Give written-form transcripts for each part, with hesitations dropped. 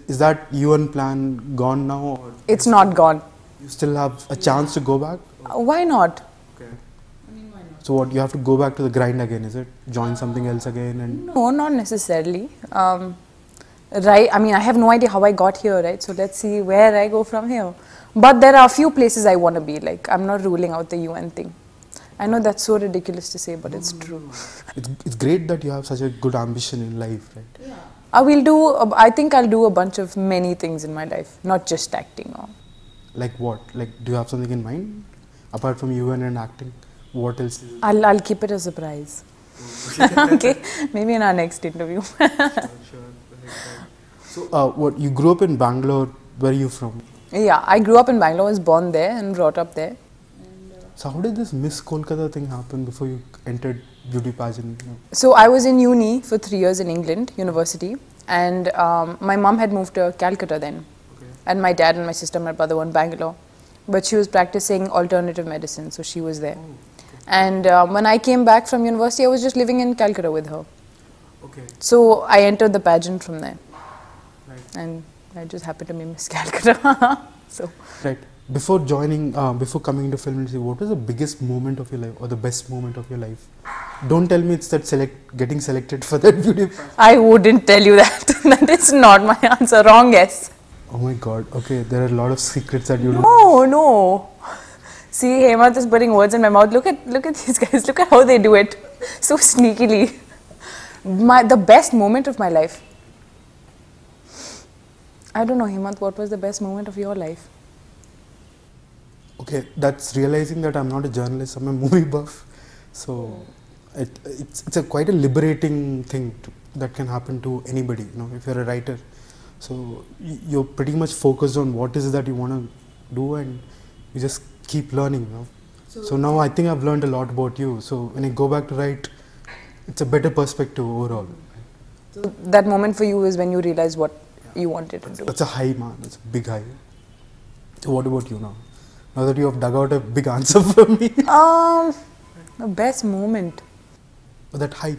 Is that UN plan gone now? Or It's not gone. you still have a chance to go back? Why not? Okay. So what, you have to go back to the grind again, is it? Join something else again? And No, not necessarily. Right, I mean, I have no idea how I got here, right? So let's see where I go from here. But there are a few places I want to be, like, I'm not ruling out the UN thing. I know that's so ridiculous to say, but it's true. it's great that you have such a good ambition in life, right? Yeah. I think I'll do a bunch of many things in my life, not just acting. Like what? Like, do you have something in mind? Apart from UN and acting, what else? I'll keep it a surprise. Okay, maybe in our next interview. Sure. So, what, you grew up in Bangalore, where are you from? Yeah, I grew up in Bangalore, was born there and brought up there. So how did this Miss Kolkata thing happen before you entered beauty pageant? So I was in uni for 3 years in England, university, and my mom had moved to Calcutta then. Okay. And my dad and my sister, my brother were in Bangalore. But she was practicing alternative medicine, so she was there. Oh, okay. And when I came back from university, I was just living in Calcutta with her. Okay. So I entered the pageant from there. Right. And I just happened to be Miss Calcutta. So. Right. Before joining, before coming into film industry, what was the biggest moment of your life or the best moment of your life? Don't tell me it's that getting selected for that beauty pageant. I wouldn't tell you that. That is not my answer. Wrong guess. Oh my God. Okay, there are a lot of secrets that you don't. No. See, Hemant is putting words in my mouth. Look at these guys. Look at how they do it. So sneakily. The best moment of my life. I don't know, Hemant, what was the best moment of your life? Okay, that's realizing that I'm not a journalist, I'm a movie buff. So it's quite a liberating thing that can happen to anybody, you know, if you're a writer. So you're pretty much focused on what is it that you want to do, and you just keep learning, you know. So now I think I've learned a lot about you. So when I go back to write, it's a better perspective overall. So that moment for you is when you realize what you wanted to do. That's a high, man. That's a big high. So what about you now? Now that you have dug out a big answer for me. The best moment. That high,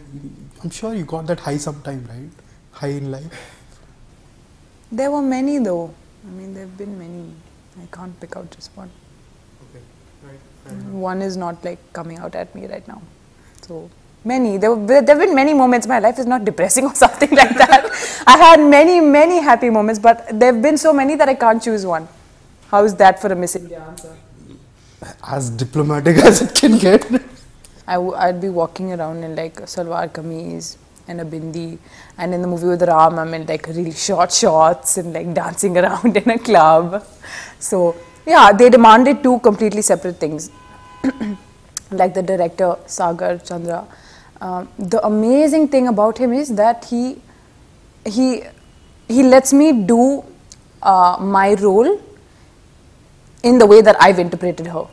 I'm sure you got that high sometime, right? High in life. There were many though. I mean, there have been many. I can't pick out just one. Okay, right. One is not like coming out at me right now. So many. There have been many moments. My life is not depressing or something like that. I had many happy moments, but there have been so many that I can't choose one. How is that for a Miss India answer? As diplomatic as it can get. I'd be walking around in like a salwar kameez and a bindi, and in the movie with Ram, I'm in like really short shorts and like dancing around in a club. So yeah, they demanded two completely separate things. Like the director Sagar Chandra, the amazing thing about him is that he lets me do my role in the way that I've interpreted her.